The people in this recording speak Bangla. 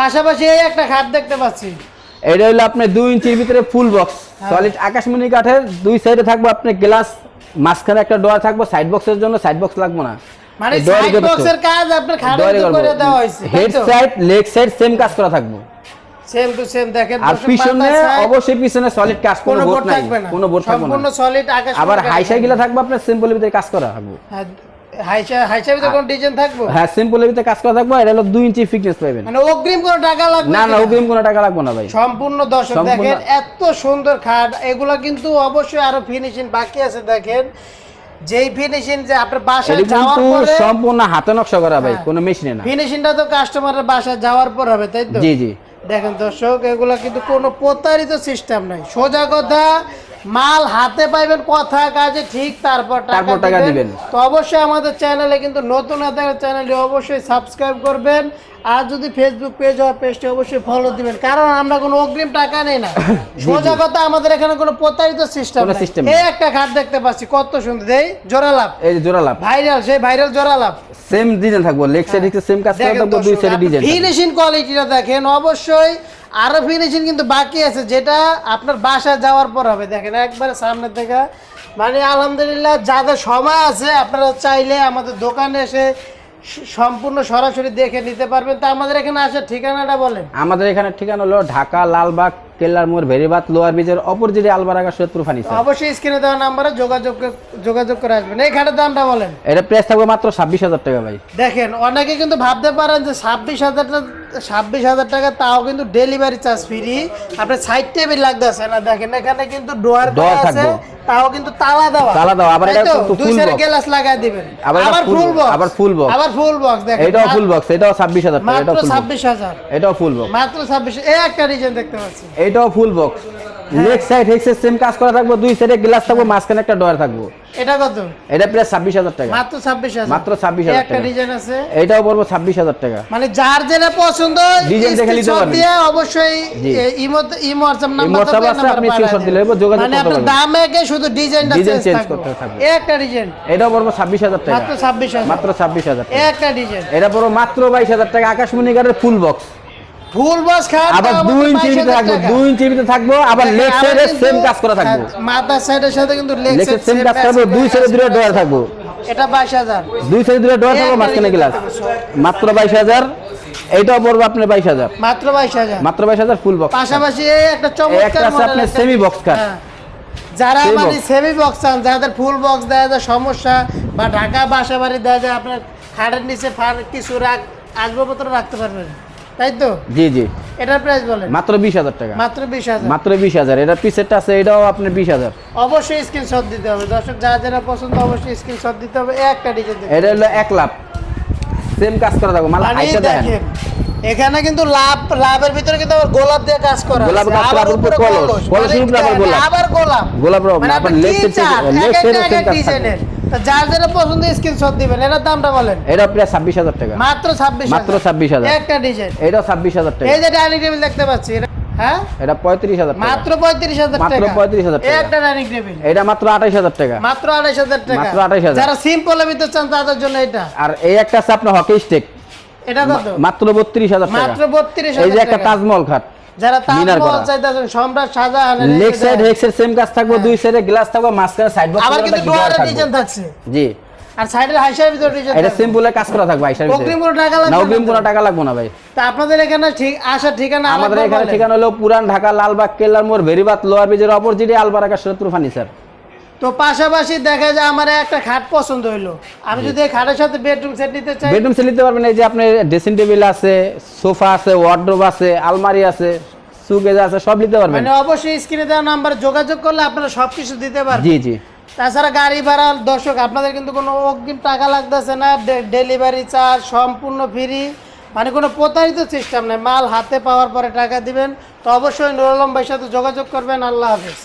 পাশাপাশি এই একটা খাট দেখতে পাচ্ছি, এটা হলো আপনার 2 ইঞ্চির ভিতরে ফুল বক্স সলিড আকাশমণি কাঠের, দুই সাইডে থাকবে আপনার গ্লাস, মাঝখানে একটা ডোর থাকবে। সাইড বক্সের জন্য সাইড বক্স লাগবে না, মানে সাইড বক্সের কাজ আপনার খাটের উপর করে দেওয়া হয়েছে। Head side leg side same কাজ করা থাকবে, সেম টু সেম। দেখেন আর পিছনে অবশ্যই পিছনে সলিড কাজ, কোনো বোর্ড থাকবে না, কোনো বোর্ড থাকবে না, সম্পূর্ণ সলিড আকাশ। আবার হাইসা গিলা থাকবে আপনার সিম্পলের ভিতরে কাজ করা থাকবে। হ্যাঁ, হাইসা ভিতরে কোন ডিজাইন থাকবে? হ্যাঁ, সিম্পলের ভিতরে কাজ করা থাকবে। এটা হলো 2 ইঞ্চি ফিটনেস পাবেন, মানে অগ্রিম কোনো টাকা লাগবে না? না, অগ্রিম কোনো টাকা লাগবে না ভাই, সম্পূর্ণ। দর্শক দেখেন এত সুন্দর খাট, এগুলা কিন্তু অবশ্যই আরো ফিনিশিং বাকি আছে। দেখেন যেই ফিনিশিং যে আপনার বাসায় যাওয়ার পরে সম্পূর্ণ হাতে নকশা করা ভাই, কোনো মেশিনে না। ফিনিশিংটা তো কাস্টমারের বাসায় যাওয়ার পর হবে, তাই তো? জি জি। দেখেন দর্শক, এগুলা কিন্তু কোনো প্রতারিত সিস্টেম নাই, সোজা কথা। মাল হাতে পাইবেন, কথা কাজে ঠিক, তারপর টাকা দিবেন। তো অবশ্যই আমাদের চ্যানেলে কিন্তু নতুন চ্যানেলটি অবশ্যই সাবস্ক্রাইব করবেন, আর যদি ফেসবুক পেজ হয় পেজটি অবশ্যই ফলো দিবেন, কারণ আমরা কোনো অগ্রিম টাকা নেই না। সোজা কথা, আমাদের এখানে কোনো প্রতারিত সিস্টেম নেই। এই একটা খাট দেখতে পাচ্ছি, কত সুন্দর। এই জোড়ালাভ, এই যে জোড়ালাভ ভাইরাল, সেই ভাইরাল জোড়ালাভ, সেম ডিজাইন থাকবে, লেগ সাইড থেকে সেম কাজ করা থাকবে, দুই সাইডে ডিজাইন। ফিনিশিং কোয়ালিটিটা দেখেন, অবশ্যই আরো ফিনিশিং কিন্তু বাকি আছে, যেটা আপনার বাসায় যাওয়ার পর হবে। দেখেন একবারে সামনে থেকে, মানে আলহামদুলিল্লাহ, যাদের সময় আছে আপনারা চাইলে আমাদের দোকানে এসে সম্পূর্ণ সরাসরি দেখে নিতে পারবেন। তো আমাদের এখানে আসার ঠিকানাটা বলেন। আমাদের এখানে ঠিকানা হলো ঢাকা লালবাগ কেল্লার মোড় ভেরিবাত লোয়ার ব্রিজের অপোজিটে আলবারাগা সৈয়দপুর ফার্নিচার। অবশ্যই স্ক্রিনে দেওয়া নম্বরে যোগাযোগ করে আসবেন। এই খাটের দামটা বলেন। এটা প্রাইস থাকবে মাত্র 26,000 টাকা ভাই। দেখেন অনেকে কিন্তু ভাবতে পারেন যে 26,000 টাকা, তাও কিন্তু ডেলিভারি চার্জ ফ্রি, আপনার সাইড টেবিল লাগতেছে না। দেখেন এখানে কিন্তু ডোর আছে, তাও কিন্তু তালা দেওয়া, আবার এটা দুই সাইডে গ্লাস লাগায় দিবেন, আবার ফুল বক্স। দেখেন এটাও ফুল বক্স, এটাও 26,000 টাকা, মাত্র 26,000, এটাও ফুল বক্স, মাত্র 26। এই একটা ডিজাইন দেখতে পাচ্ছি, এটাও full box, leg side head side same কাজ করা থাকবে, দুই সাইডে গ্লাস থাকবে, মাঝখানে একটা ডোর থাকবে। এটা কত? এটা প্রায় 26,000 টাকা, মাত্র 26,000, মাত্র 26,000 টাকা। একটা ডিজাইন আছে, এটাও পড়বে 26,000 টাকা। মানে যার যেটা পছন্দ ডিজাইন দেখে নিতে পারবেন, দিয়ে অবশ্যই ইমো WhatsApp নাম্বার আছে, আপনি স্ক্রিনশট দিলে যোগাযোগ মানে করতে আপনার পারবেন। দাম একে, শুধু ডিজাইনটা চেঞ্জ করতে থাকবে। এই একটা ডিজাইন, এটাও পড়বে 26,000 টাকা, মাত্র 26,000, মাত্র 26,000 টাকা। এই একটা ডিজাইন, এটা পড়বে মাত্র 22,000 টাকা, আকাশমণি কাঠের ফুল বক্স, ফুল বক্স খাট, আবার 2 ইঞ্চির ভিতরে থাকবে, 2 ইঞ্চির ভিতরে থাকবে, আবার লেগ সাইডে সেম কাজ করা থাকবে, মাথা সাইডের সাথে কিন্তু লেগ সাইড সেম কাজ করবে, দুই সাইডে দুটো ডোর থাকবে। এটা 22,000, দুই সাইডে দুটো ডোর থাকবে, মাঝখানে গ্লাস, মাত্র 22,000। এইটাও পড়বে আপনার 22,000, মাত্র 22,000, মাত্র 22,000 ফুল বক্স। পাশাপাশি একটা চমৎকার আছে আপনার সেমি বক্স কাট, যারা মানে সেমি বক্স চান, যাদের ফুল বক্স দেওয়া যায় সমস্যা, বা ঢাকা বাসা বাড়ি দেওয়া যায়, আপনার খাটের নিচে কিছু আসবাবপত্র রাখতে পারবেন, তাই তো? জি জি। এটার প্রাইস বলেন। মাত্র 20,000 টাকা, মাত্র 20,000, মাত্র 20,000। এটা পিসেরটা আছে, এটাও আপনার 20,000। অবশ্যই স্ক্রিনশট দিতে হবে দর্শক, যারা পছন্দ অবশ্যই স্ক্রিনশট দিতে হবে। একটা ডিজাইন এটা হলো 1 লাখ, সেম কাজ করা থাকবে, মাল হাইটা দেখেন। এখানে কিন্তু লাভের ভিতরে কিন্তু আবার গোলাপ দিয়ে কাজ করা আছে, গোলাপ আবার উপরে কলস, কলসের উপরে আবার গোলাপ, আবার গোলাপ, মানে আপনি লেগ সাইড ডিজাইনের। তো যার যেটা পছন্দ স্ক্রিনশট দিবেন। এটার দামটা বলেন। এটা প্রায় 26,000 টাকা, মাত্র 26,000, মাত্র 26,000। একটা ডিজাইন, এটাও 26,000 টাকা। এই যে ডাইনিং টেবিল দেখতে পাচ্ছি, হ্যাঁ, এটা 35,000 টাকা, মাত্র 35,000 টাকা, মাত্র 35,000 টাকা। একটা ডাইনিং টেবিল, এটা মাত্র 28,000 টাকা, মাত্র 28,000 টাকা, মাত্র 28,000। যারা সিম্পলের ভিতর চান তাদের জন্য এটা। আর এই একটা আছে আপনার হকি স্টিক, এটা কত? মাত্র 32,000 টাকা, মাত্র 32,000। এই যে একটা তাজমহল খাট, যারা তাজমহল চাইতেছেন, সম্রাট শাহজাহানের, leg side head side same কাজ থাকবে, দুই সাইডে গ্লাস থাকবে, মাঝখানে সাইড বক্স, আবার কিন্তু ডোরের ডিজাইন থাকছে। জি। আর সাইডের হাইসার ভিতর ডিজাইন, এটা সিম্পলে কাজ করা থাকবে, হাইসার ভিতরে অগ্রিম কোনো টাকা লাগবে না, অগ্রিম কোনো টাকা লাগবে না ভাই। তা আপনাদের এখানে ঠিক আসার ঠিকানা? আমাদের এখানে ঠিকানা হলো পুরান ঢাকা লালবাগ কেল্লার মোড় ভেরিবাত লোয়ার ব্রিজের অপোজিটে আলবারাগা সৈয়দপুর ফার্নিচার। তো পাশাপাশি দেখা যায় আমার একটা খাট পছন্দ হইলো, আমি যদি এই খাটের সাথে বেডরুম সেট নিতে চাই, বেডরুম সেট নিতে পারবেন। এই যে আপনার ড্রেসিং টেবিল আছে, সোফা আছে, ওয়ার্ডরোব আছে, আলমারি আছে, সুকেজ আছে, সব নিতে পারবেন। মানে অবশ্যই স্ক্রিনে দেওয়া নাম্বারে যোগাযোগ করলে আপনারা সবকিছু দিতে পারবেন। জি জি। তাছাড়া গাড়ি ভাড়া, দর্শক আপনাদের কিন্তু কোনো অগ্রিম টাকা লাগতেছে না, ডেলিভারি চার্জ সম্পূর্ণ ফ্রি, মানে কোনো প্রতারিত সিস্টেম নেই, মাল হাতে পাওয়ার পরে টাকা দিবেন। তো অবশ্যই নুরুল আলম ভাইয়ের সাথে যোগাযোগ করবেন। আল্লাহ হাফেজ।